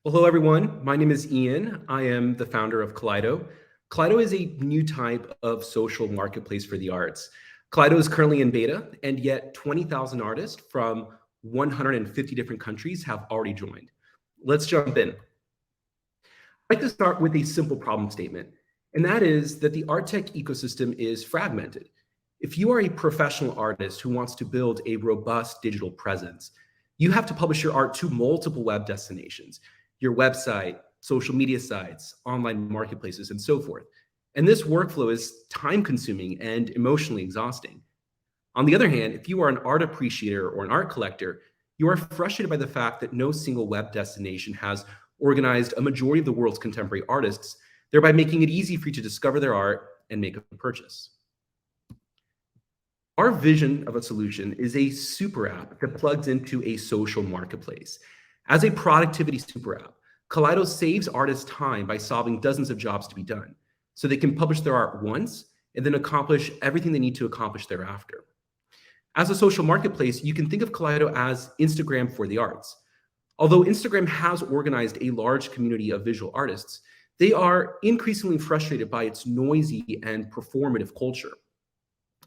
Well, hello, everyone. My name is Ian. I am the founder of Kaleido. Kaleido is a new type of social marketplace for the arts. Kaleido is currently in beta, and yet 20,000 artists from 150 different countries have already joined. Let's jump in. I'd like to start with a simple problem statement, and that is that the art tech ecosystem is fragmented. If you are a professional artist who wants to build a robust digital presence, you have to publish your art to multiple web destinations, your website, social media sites, online marketplaces, and so forth. And this workflow is time consuming and emotionally exhausting. On the other hand, if you are an art appreciator or an art collector, you are frustrated by the fact that no single web destination has organized a majority of the world's contemporary artists, thereby making it easy for you to discover their art and make a purchase. Our vision of a solution is a super app that plugs into a social marketplace. As a productivity super app, Kaleido saves artists time by solving dozens of jobs to be done, so they can publish their art once and then accomplish everything they need to accomplish thereafter. As a social marketplace, you can think of Kaleido as Instagram for the arts. Although Instagram has organized a large community of visual artists, they are increasingly frustrated by its noisy and performative culture.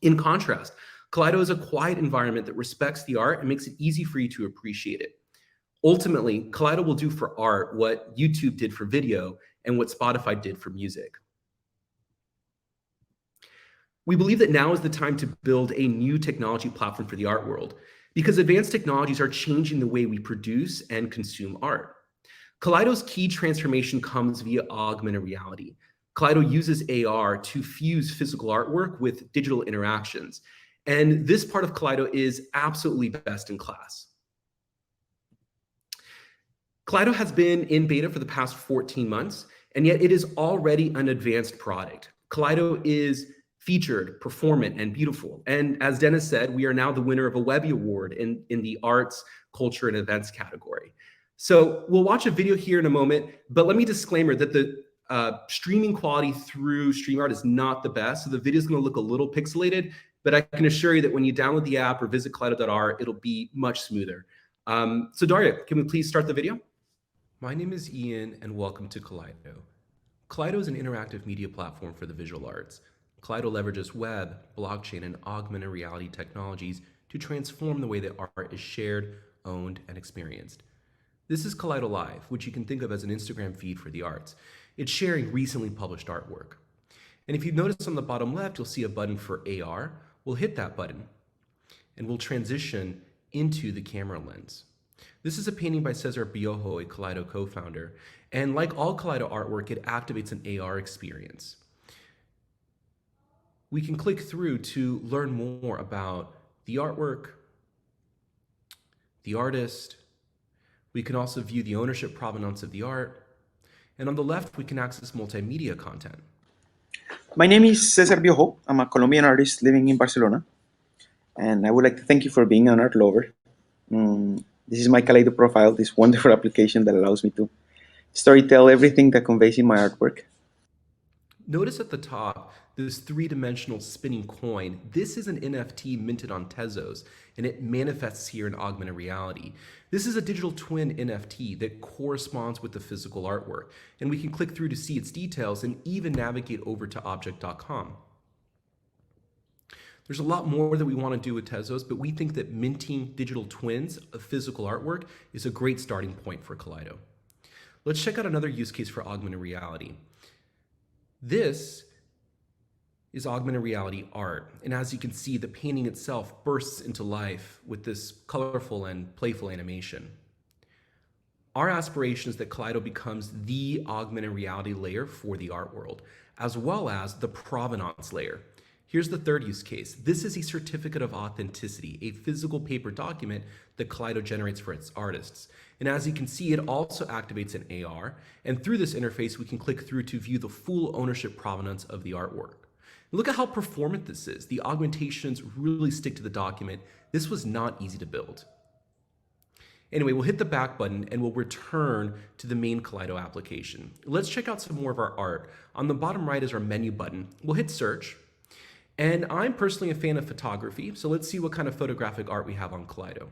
In contrast, Kaleido is a quiet environment that respects the art and makes it easy for you to appreciate it. Ultimately, Kaleido will do for art what YouTube did for video and what Spotify did for music. We believe that now is the time to build a new technology platform for the art world because advanced technologies are changing the way we produce and consume art. Kaleido's key transformation comes via augmented reality. Kaleido uses AR to fuse physical artwork with digital interactions. And this part of Kaleido is absolutely best in class. Kaleido has been in beta for the past 14 months, and yet it is already an advanced product. Kaleido is featured, performant, and beautiful. And as Dennis said, we are now the winner of a Webby Award in the arts, culture, and events category. So we'll watch a video here in a moment, but let me disclaimer that the streaming quality through StreamYard is not the best. So the video is going to look a little pixelated, but I can assure you that when you download the app or visit kaleido.art, it'll be much smoother. So Daria, can we please start the video? My name is Ian, and welcome to Kaleido. Kaleido is an interactive media platform for the visual arts. Kaleido leverages web, blockchain, and augmented reality technologies to transform the way that art is shared, owned, and experienced. This is Kaleido Live, which you can think of as an Instagram feed for the arts. It's sharing recently published artwork. And if you notice on the bottom left, you'll see a button for AR. We'll hit that button, and we'll transition into the camera lens. This is a painting by Cesar Biojo, a Kaleido co-founder, and like all Kaleido artwork, it activates an AR experience. We can click through to learn more about the artwork, the artist. We can also view the ownership provenance of the art. And on the left, we can access multimedia content. My name is Cesar Biojo. I'm a Colombian artist living in Barcelona. And I would like to thank you for being an art lover. This is my Kaleido profile, this wonderful application that allows me to storytell everything that conveys in my artwork. Notice at the top, this three-dimensional spinning coin. This is an NFT minted on Tezos, and it manifests here in augmented reality. This is a digital twin NFT that corresponds with the physical artwork, and we can click through to see its details and even navigate over to object.com. There's a lot more that we want to do with Tezos, but we think that minting digital twins of physical artwork is a great starting point for Kaleido. Let's check out another use case for augmented reality. This is augmented reality art, and as you can see, the painting itself bursts into life with this colorful and playful animation. Our aspiration is that Kaleido becomes the augmented reality layer for the art world, as well as the provenance layer. Here's the third use case. This is a certificate of authenticity, a physical paper document that Kaleido generates for its artists. And as you can see, it also activates an AR, and through this interface, we can click through to view the full ownership provenance of the artwork. Look at how performant this is. The augmentations really stick to the document. This was not easy to build. Anyway, we'll hit the back button and we'll return to the main Kaleido application. Let's check out some more of our art. On the bottom right is our menu button. We'll hit search. And I'm personally a fan of photography, so let's see what kind of photographic art we have on Kaleido.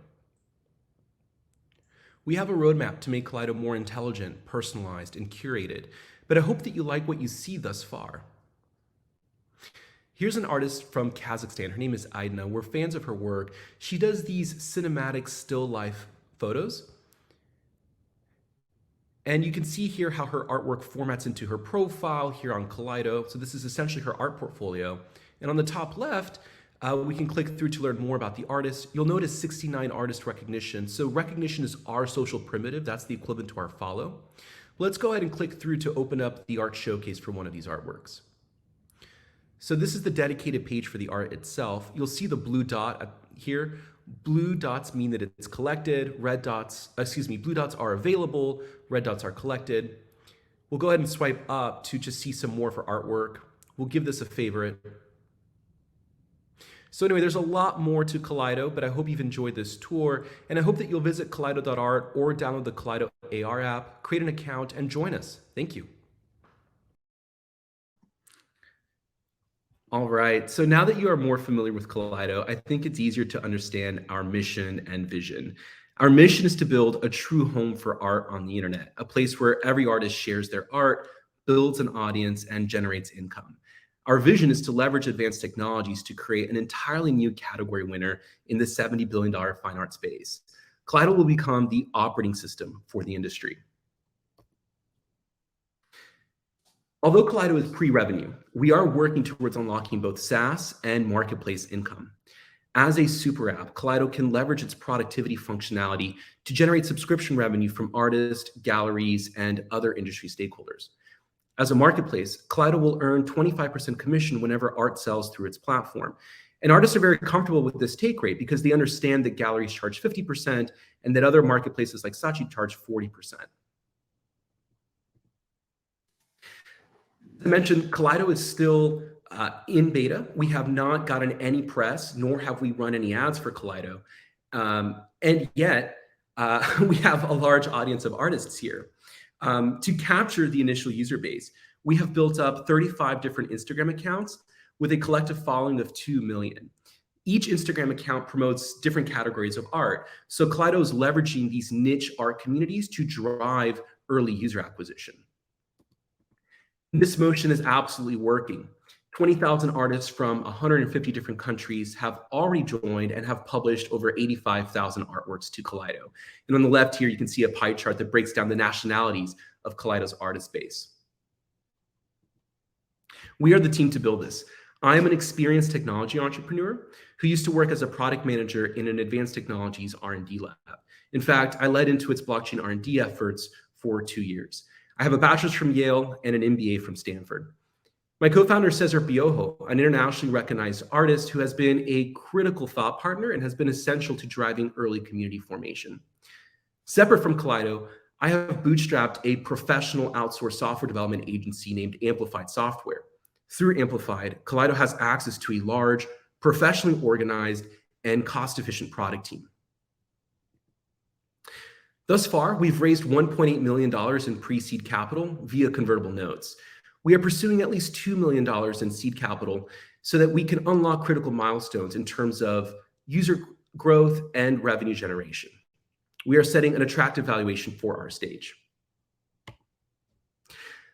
We have a roadmap to make Kaleido more intelligent, personalized, and curated, but I hope that you like what you see thus far. Here's an artist from Kazakhstan. Her name is Aidna. We're fans of her work. She does these cinematic still life photos. And you can see here how her artwork formats into her profile here on Kaleido. So this is essentially her art portfolio. And on the top left, we can click through to learn more about the artist. You'll notice 69 artist recognition. So recognition is our social primitive. That's the equivalent to our follow. Let's go ahead and click through to open up the art showcase for one of these artworks. So this is the dedicated page for the art itself. You'll see the blue dot here. Blue dots mean that it's collected. Blue dots are available. Red dots are collected. We'll go ahead and swipe up to just see some more for artwork. We'll give this a favorite. So anyway, there's a lot more to Kaleido, but I hope you've enjoyed this tour, and I hope that you'll visit kaleido.art or download the Kaleido AR app, create an account, and join us. Thank you. All right, so now that you are more familiar with Kaleido, I think it's easier to understand our mission and vision. Our mission is to build a true home for art on the internet, a place where every artist shares their art, builds an audience, and generates income. Our vision is to leverage advanced technologies to create an entirely new category winner in the $70 billion fine art space. Kaleido will become the operating system for the industry. Although Kaleido is pre-revenue, we are working towards unlocking both SaaS and marketplace income. As a super app, Kaleido can leverage its productivity functionality to generate subscription revenue from artists, galleries, and other industry stakeholders. As a marketplace, Kaleido will earn 25% commission whenever art sells through its platform. And artists are very comfortable with this take rate because they understand that galleries charge 50% and that other marketplaces like Saatchi charge 40%. As I mentioned, Kaleido is still in beta. We have not gotten any press, nor have we run any ads for Kaleido. And yet, we have a large audience of artists here. To capture the initial user base, we have built up 35 different Instagram accounts with a collective following of 2 million. Each Instagram account promotes different categories of art. So Kaleido is leveraging these niche art communities to drive early user acquisition. This motion is absolutely working. 20,000 artists from 150 different countries have already joined and have published over 85,000 artworks to Kaleido. And on the left here, you can see a pie chart that breaks down the nationalities of Kaleido's artist base. We are the team to build this. I am an experienced technology entrepreneur who used to work as a product manager in an advanced technologies R&D lab. In fact, I led into its blockchain R&D efforts for 2 years. I have a bachelor's from Yale and an MBA from Stanford. My co-founder, Cesar Biojo, an internationally recognized artist who has been a critical thought partner and has been essential to driving early community formation. Separate from Kaleido, I have bootstrapped a professional outsourced software development agency named Amplified Software. Through Amplified, Kaleido has access to a large, professionally organized, and cost-efficient product team. Thus far, we've raised $1.8 million in pre-seed capital via convertible notes. We are pursuing at least $2 million in seed capital so that we can unlock critical milestones in terms of user growth and revenue generation. We are setting an attractive valuation for our stage.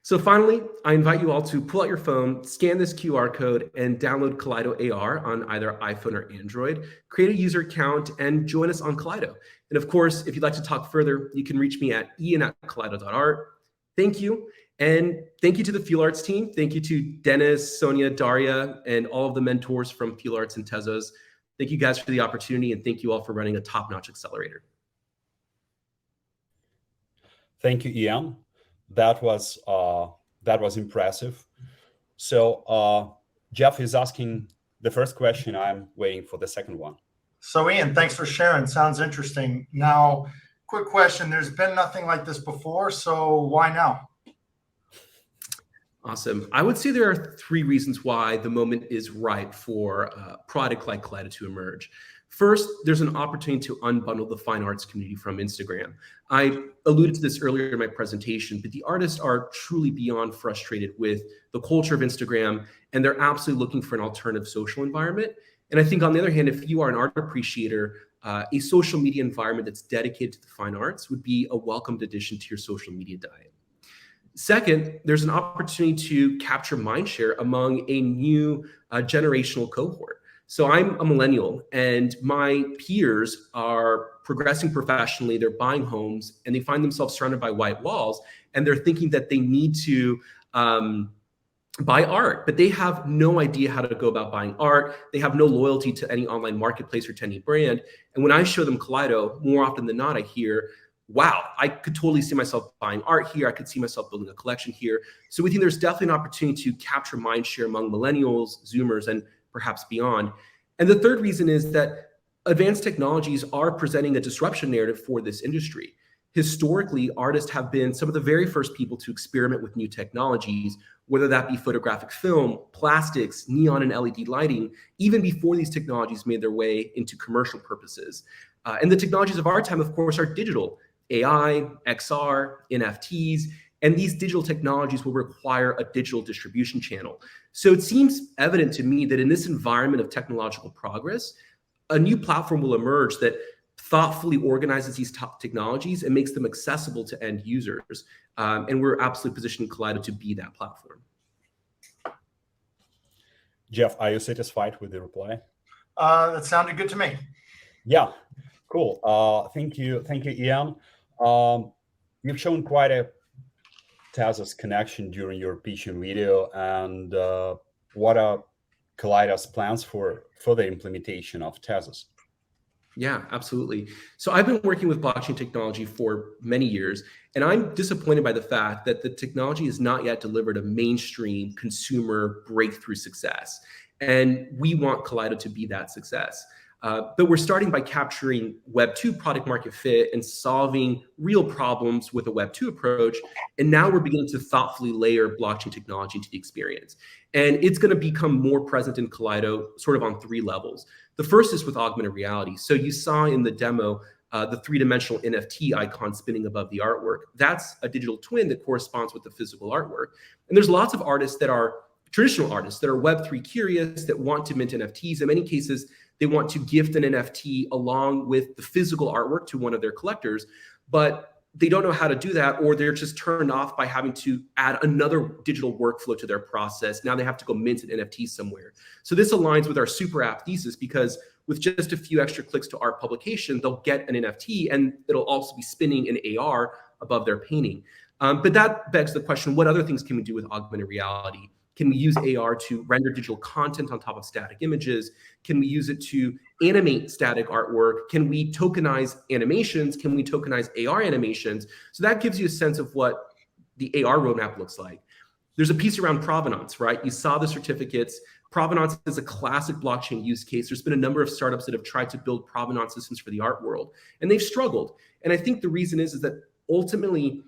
So finally, I invite you all to pull out your phone, scan this QR code, and download Kaleido AR on either iPhone or Android, create a user account, and join us on Kaleido. And of course, if you'd like to talk further, you can reach me at ian@kaleido.art. Thank you. And thank you to the Fuelarts team. Thank you to Dennis, Sonia, Daria, and all of the mentors from Fuelarts and Tezos. Thank you guys for the opportunity, and thank you all for running a top-notch accelerator. Thank you, Ian. That was impressive. So Jeff is asking the first question. I'm waiting for the second one. So Ian, thanks for sharing. Sounds interesting. Now, quick question. There's been nothing like this before, so why now? Awesome. I would say there are 3 reasons why the moment is ripe for a product like Kaleido to emerge. First, there's an opportunity to unbundle the fine arts community from Instagram. I alluded to this earlier in my presentation, but the artists are truly beyond frustrated with the culture of Instagram, and they're absolutely looking for an alternative social environment. And I think on the other hand, if you are an art appreciator, a social media environment that's dedicated to the fine arts would be a welcomed addition to your social media diet. Second, there's an opportunity to capture mindshare among a new generational cohort. So I'm a millennial, and my peers are progressing professionally. They're buying homes, and they find themselves surrounded by white walls, and they're thinking that they need to buy art, but they have no idea how to go about buying art. They have no loyalty to any online marketplace or to any brand. And when I show them Kaleido, more often than not, I hear, wow, I could totally see myself buying art here. I could see myself building a collection here. So we think there's definitely an opportunity to capture mindshare among millennials, Zoomers, and perhaps beyond. And the third reason is that advanced technologies are presenting a disruption narrative for this industry. Historically, artists have been some of the very first people to experiment with new technologies, whether that be photographic film, plastics, neon and LED lighting, even before these technologies made their way into commercial purposes. And the technologies of our time, of course, are digital. AI, XR, NFTs, and these digital technologies will require a digital distribution channel. So it seems evident to me that in this environment of technological progress, a new platform will emerge that thoughtfully organizes these top technologies and makes them accessible to end users. And we're absolutely positioning Kaleido to be that platform. Jeff, are you satisfied with the reply? That sounded good to me. Yeah, cool. Thank you, Ian. You've shown quite a Tezos connection during your pitching video, and what are Kaleido's plans for the implementation of Tezos? Yeah, absolutely. So I've been working with blockchain technology for many years, and I'm disappointed by the fact that the technology has not yet delivered a mainstream consumer breakthrough success. And we want Kaleido to be that success. But we're starting by capturing Web 2 product market fit and solving real problems with a Web 2 approach. And now we're beginning to thoughtfully layer blockchain technology into the experience. And it's going to become more present in Kaleido sort of on three levels. The first is with augmented reality. So you saw in the demo the three-dimensional NFT icon spinning above the artwork. That's a digital twin that corresponds with the physical artwork. And there's lots of artists that are traditional artists that are Web3 curious, that want to mint NFTs. In many cases, they want to gift an NFT along with the physical artwork to one of their collectors, but they don't know how to do that, or they're just turned off by having to add another digital workflow to their process. Now they have to go mint an NFT somewhere. So this aligns with our super app thesis, because with just a few extra clicks to our publication, they'll get an NFT and it'll also be spinning in AR above their painting. But that begs the question, what other things can we do with augmented reality? Can we use AR to render digital content on top of static images? Can we use it to animate static artwork? Can we tokenize animations? Can we tokenize AR animations? So that gives you a sense of what the AR roadmap looks like. There's a piece around provenance, right? You saw the certificates. Provenance is a classic blockchain use case. There's been a number of startups that have tried to build provenance systems for the art world, and they've struggled. And I think the reason is that ultimately,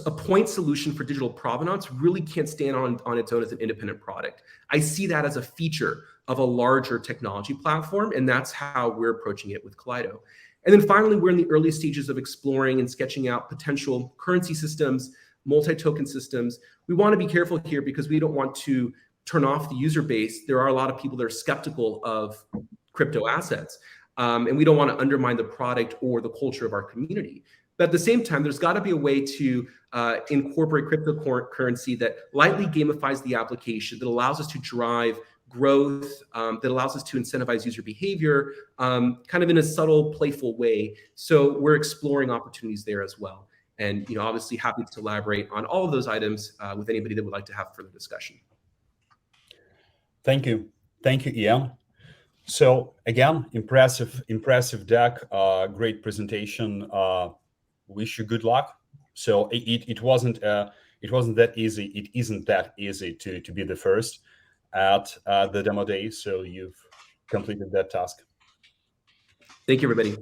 a point solution for digital provenance really can't stand on its own as an independent product. I see that as a feature of a larger technology platform, and that's how we're approaching it with Kaleido. And then finally, we're in the early stages of exploring and sketching out potential currency systems, multi-token systems. We want to be careful here because we don't want to turn off the user base. There are a lot of people that are skeptical of crypto assets, and we don't want to undermine the product or the culture of our community. But at the same time, there's got to be a way to incorporate cryptocurrency that lightly gamifies the application, that allows us to drive growth, that allows us to incentivize user behavior, kind of in a subtle, playful way. So we're exploring opportunities there as well. And obviously happy to elaborate on all of those items with anybody that would like to have further discussion. Thank you, Ian. So again, impressive deck, great presentation. Wish you good luck. So it wasn't that easy. It isn't that easy to be the first at the demo day. So you've completed that task. Thank you, everybody.